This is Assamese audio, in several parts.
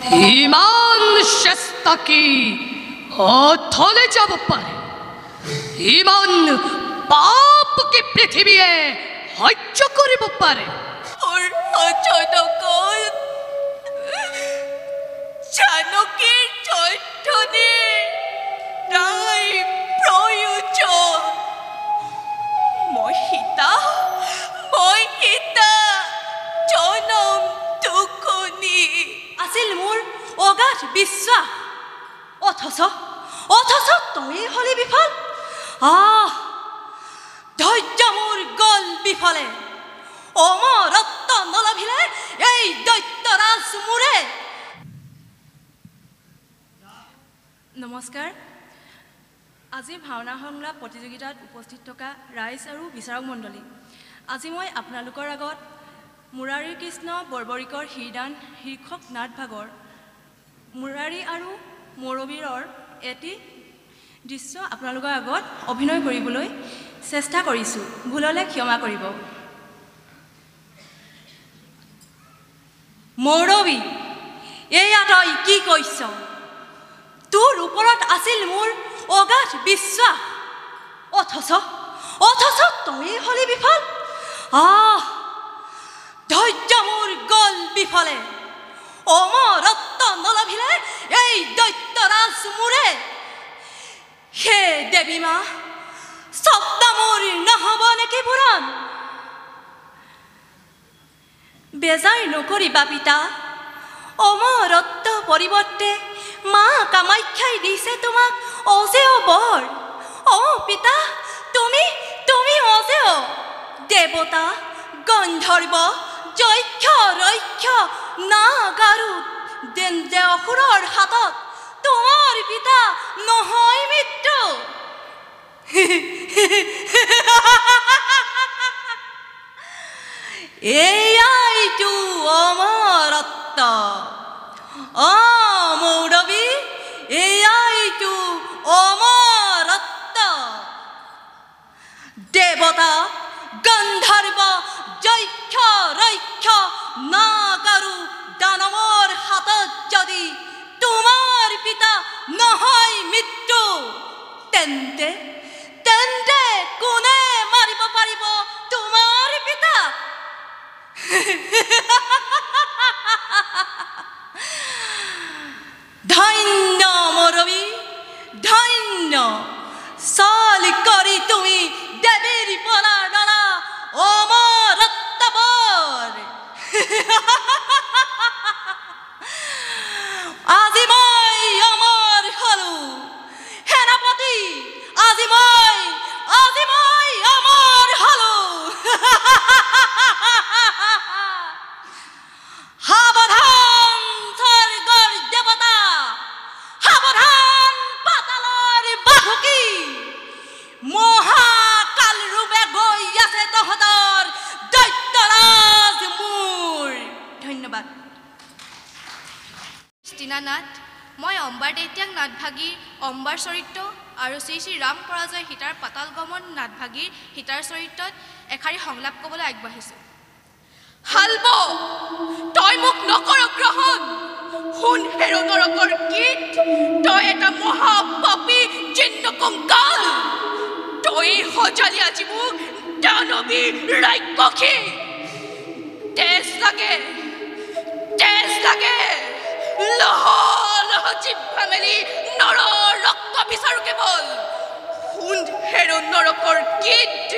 ইমান চেষ্টা কি অথলে যাব পাৰে ইমান পাপ কি পৃথিৱীয়ে সহ্য কৰিব পাৰে জানকীৰ চৈতন্যে নাই প্ৰয়োজন মই সীতা জনম টুকুনি আছিল মোৰ অগাধ বিশ্বাস অথচ তয়ে হলি বিফল ধৈৰ্য মোৰ গল বিফলে অমৰত্ব নলভিলে এই দৈত্যৰাজ মোৰে নমস্কাৰ আজি ভাওনা সংলাপ প্ৰতিযোগিতাত উপস্থিত থকা ৰাইজ আৰু বিচাৰক মণ্ডলী আজি মই আপোনালোকৰ আগত মুৰাৰী কৃষ্ণ বৰ্বৰিকৰ হীৰদান শীৰ্ষক নাটভাগৰ মুৰাৰী আৰু মৌৰবীৰৰ এটি দৃশ্য আপোনালোকৰ আগত অভিনয় কৰিবলৈ চেষ্টা কৰিছোঁ ভুললৈ ক্ষমা কৰিব মৌৰবী এয়া তই কি কৈছ তোৰ ওপৰত আছিল মোৰ অগাধ বিশ্বাস অথচ তয়ে হলি বিফল ধৈৰ্য মোৰ গল বিফলে অমৰত্ব নলভিলে এই দৈত্যৰাজ মোৰে হে দেৱী মা শব্দ মোৰ নহ'ব নেকি পুৰণ বেজাৰ নকৰিবা পিতা অমৰত্ব পৰিৱৰ্তে মা কামাখ্যাই দিছে তোমাক অজেয় বৰ পিতা তুমি অজেয় দেৱতা গন্ধৰ্ব যক্ষ ৰক্ষ নাগাৰু যে অসুৰৰ হাতত তোমাৰ পিতা নহয় মৃত্যু এয়াইতো অমৰত্ব মৌৰবী এয়াইতো অমৰত্ব দেৱতা গন্ধৰ্ব যক্ষ ৰক্ষ নাগাৰু দানৱৰ হাতত যদি তোমাৰ পিতা নহয় মৃত্যু তেন্তে কোনে মাৰিব পাৰিব তোমাৰ পিতা ধন্য মৌৰবী ধন্য চাল কৰি তুমি দেৱীৰ পৰা ডৰা অমৰত্বৰ আজি মই অমৰ হলো সেনাপতি আজি মই অমৰ হলো সাৱধান স্বৰ্গৰ দেৱতা সাৱধান পাতালৰ বাহুকি মহাকাল ৰূপে গৈ আছে তহঁতৰ দৈত্যৰাজ মোৰ ধন্যবাদ নাট মই অম্বাৰ দৈত্যাক নাটভাগীৰ অম্বাৰ চৰিত্ৰ আৰু শ্ৰী শ্ৰী ৰাম পৰাজয় সীতাৰ পাতাল গমন নাটভাগীৰ সীতাৰ চৰিত্ৰত এষাৰি সংলাপ ক'বলৈ আগবাঢ়িছোঁ হালব তই মোক নকৰ গ্ৰহণ শুন হেৰ নৰকৰ গীত তই এটা মহাপাপী জীৰ্ণ কংকাল তই সজালি আজি মোক দানৱী ৰাক্ষসী তেজ লাগে লহ জিভা মেলি নৰ ৰক্ত বিচাৰো কেৱল শুন হেৰ নৰকৰ গীত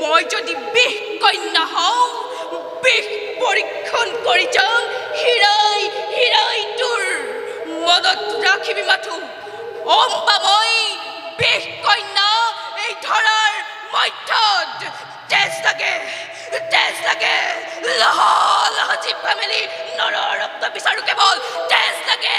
মই যদি বিষ কন্যা হওঁ বিষ পৰীক্ষণ কৰি যাম হীৰাই তোৰ মনত ৰাখিবি মাথো অম্বা মই বিষ কন্যা এই ধৰাৰ মধ্যত তেজ লাগে লহ জিভা মেলি নৰ ৰক্ত বিচাৰো কেৱল তেজ লাগে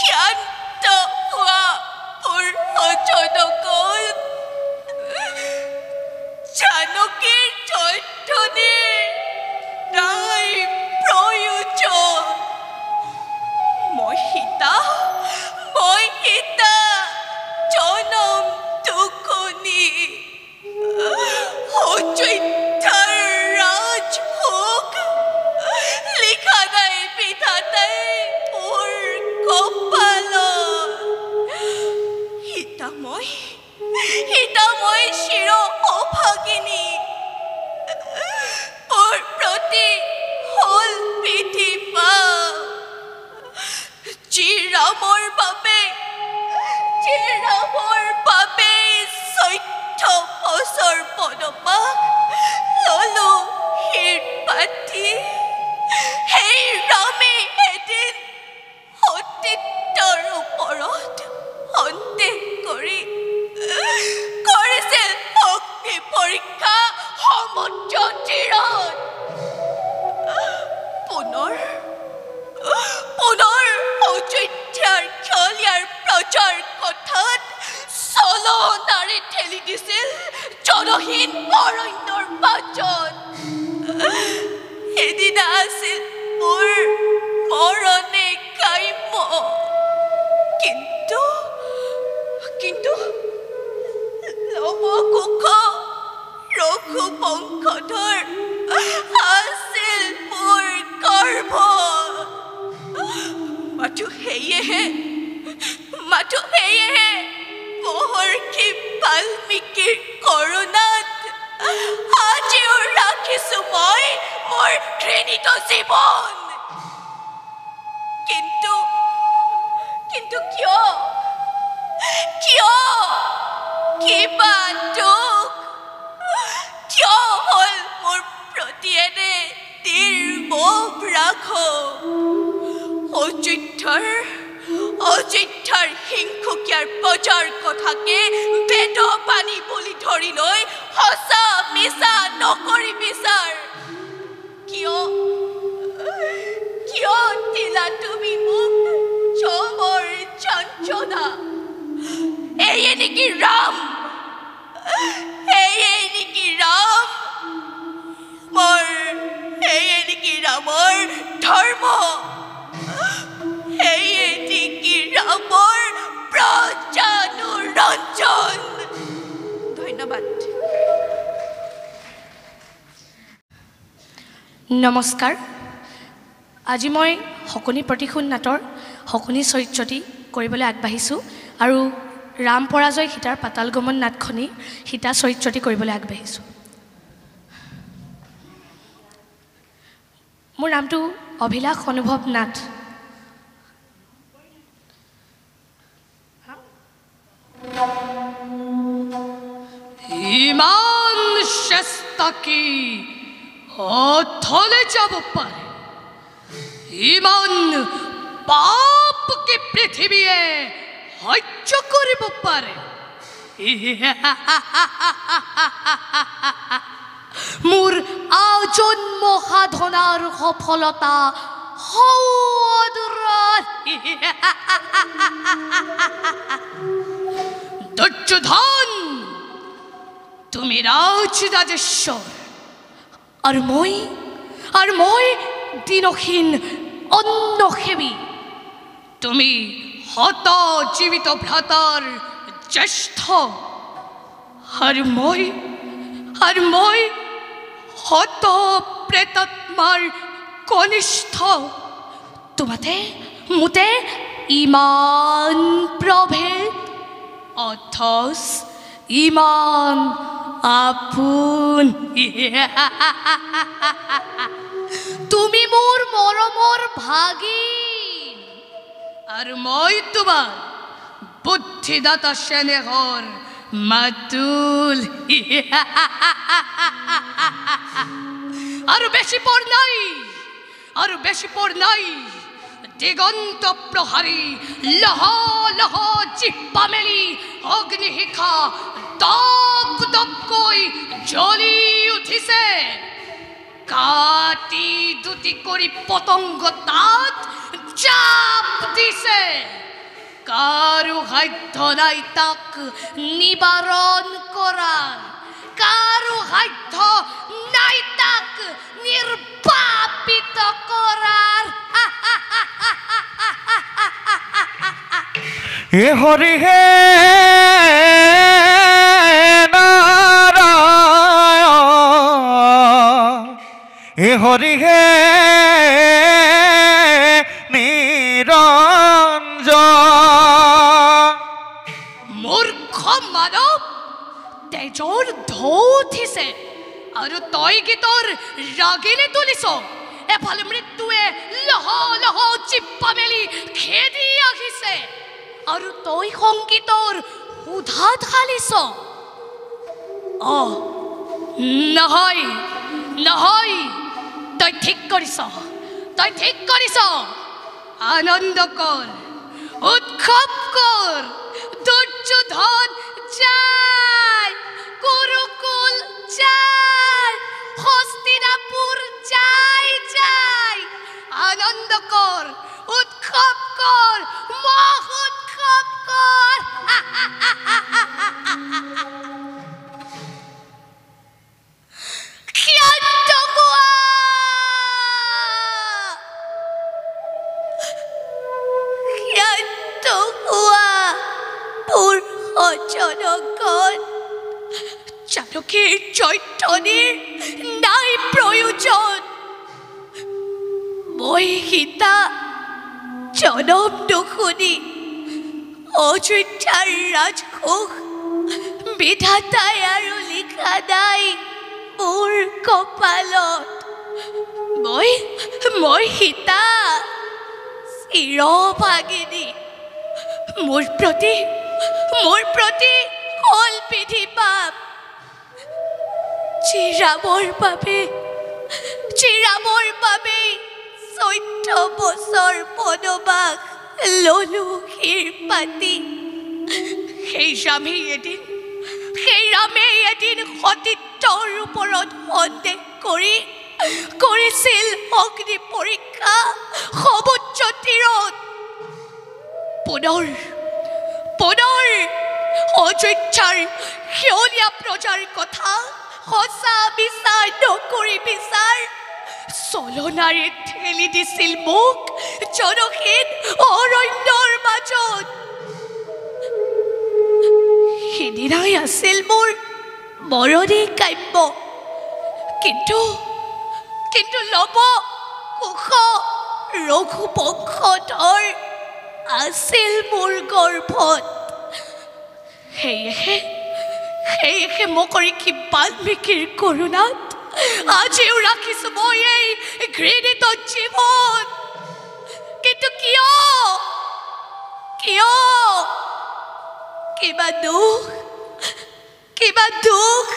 ক্ষান্ত হোৱা মোৰ অজনকল জানকীৰ চৈতন্যে নাই প্ৰয়োজন মই সীতা সীতাময় চিৰ সৌভাগিনী মোৰ প্ৰতি হ'ল বিধিপা যি ৰামৰ বাবে 14 বছৰ বনবাস ললো শিৰ পাতি সেই ৰামে এদিন সতীত্বৰ ওপৰত সন্দেহ কৰিছিল অগ্নি পৰীক্ষা সমুদ্ৰ তীৰত পুনৰ অযোধ্যাৰ খেলিয়াৰ প্ৰজাৰ কথাত চলনাৰে ঠেলি দিছিল জনহীন অৰণ্যৰ মাজত এদিনা আছিল মোৰ মৰণে কাম্য কিন্তু লৱকুশ ৰঘুবংশধৰ আছিল মোৰ গৰ্ভ মাথো সেয়েহে মহৰ্ষি বাল্মীকিৰ কৰোণাত আজিও ৰাখিছো মই মোৰ ঘৃণিত জীৱন কিন্তু কিয় কিবা দুখ কিয় হ'ল মোৰ প্ৰতি এনে নিৰ্মম ৰাঘৱ অযোধ্যাৰ হিংসুকীয়াৰ প্ৰজাৰ কথাকে বেদ পানী বুলি ধৰি লৈ সঁচা মিছা নকৰি বিচাৰ কিয় দিলা তুমি মোক চমৰ যন্ত্ৰণা এয়ে নেকি ৰাম ৰামৰ ধৰ্ম এয়ে নেকি ৰামৰ প্ৰজানুৰঞ্জন ধন্যবাদ নমস্কাৰ আজি মই শকুনি প্ৰতিশোধ নাটৰ শকুনি চৰিত্ৰটি কৰিবলৈ আগবাঢ়িছোঁ আৰু ৰাম পৰাজয় সীতাৰ পাতাল গমন নাটখনি সীতা চৰিত্ৰটি কৰিবলৈ আগবাঢ়িছোঁ মোৰ নামটো অভিলাষ অনুভৱ নাথ ইমান চেষ্টা কি অথলে যাব পাৰে ইমান পাপ কি পৃথিৱীয়ে সহ্য কৰিব পাৰে মোৰ আজন্ম সাধনাৰ সফলতা দুৰ্যোধন তুমি ৰাজৰাজেশ্বৰ আৰু মই দিনহীন অন্নসেৱী তুমি হত জীৱিত ভ্ৰাতাৰ জ্যেষ্ঠ আৰু মই হত প্ৰেতাত্মাৰ কনিষ্ঠ মোতে ইমান প্ৰভেদ অথচ ইমান আপোন তুমি মোৰ মৰমৰ ভাগিন আৰু মই তোমাৰ বুদ্ধিদাতা চেনেহৰ মাতুল আৰু বেছি পৰ নাই দিগন্ত প্ৰহাৰী লহ লহ জিহ্বা মেলি অগ্নিশিখা দপ দপকৈ জ্বলি উঠিছে কাটি দুটি কৰি পতংগ তাত চাপ দিছে কাৰো সাধ্য নাই তাক নিবাৰণ কৰাৰ কাৰো সাধ্য নাই তাক নিৰ্বাপিত কৰাৰ হে হৰি হে নাৰায়ণ হে হৰি হে নিৰঞ্জন মূৰ্খ মানৱ তেজৰ ঢৌ উঠিছে আৰু তই কি তোৰ ৰাগিনী তুলিছ এফালে মৃত্যুৱে লহ লহ চিপ্পা মেলি খেদি আহিছে আৰু তই সংগীতৰ সুধা ঢালিছ নহয় নহয় তই ঠিক কৰিছ আনন্দ কৰ উৎসৱ কৰ দুৰ্যোধন যায় কুৰুকুল যায় হস্তিনাপুৰ যায় আনন্দ কৰ উৎসৱ কৰ মহোৎসৱ কৰ চাণক্যৰ চৈতন্যৰ নাই প্ৰয়োজন মই সীতা জনম নুশুনি অযোধ্যাৰ ৰাজকোষ বিধাতাই আৰু লিখা নাই মোৰ কপালত মই সীতা চিৰভাগিনী মোৰ প্ৰতি কল পিধি পাপ চিৰামৰ বাবে 14 বছৰ বনবাস ললো ক্ষীৰপাতি সেই ৰামেই এদিন সতীত্বৰ ওপৰত সন্দেহ কৰিছিল অগ্নি পৰীক্ষা সমুদ্ৰ তীৰত পুনৰ অযোধ্যাৰ শিয়লীয়া প্ৰজাৰ কথা সঁচা বিচাৰ নকৰি বিচাৰ চলনাৰে ঠেলি দিছিল মোক জনহীন অৰণ্যৰ মাজত সিদিনাই আছিল মোৰ মৰণি কাব্য কিন্তু লৱ কুশ ৰঘুবংশধৰ আছিল মোৰ গৰ্ভত সেয়েহে মকৰিকি বাল্মীকিৰ কৰোণাত আজিও ৰাখিছো মই এই ঘৃণিত জীৱন কিন্তু কিয় কিবা দুখ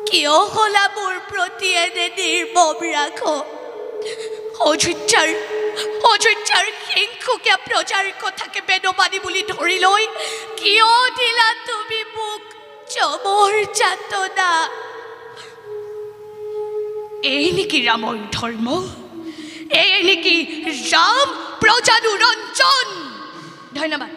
কিয় হলা মোৰ প্ৰতি এনে নিৰ্মম ৰাখ অযোধ্যাৰ হিংসুকীয়া প্ৰজাৰ কথাকে বেদবাদী বুলি ধৰি লৈ কিয় দিলা তুমি মোক জমৰ যাতনা এই নেকি ৰামৰ ধৰ্ম এই নেকি ৰাম প্ৰজানুৰঞ্জন ধন্যবাদ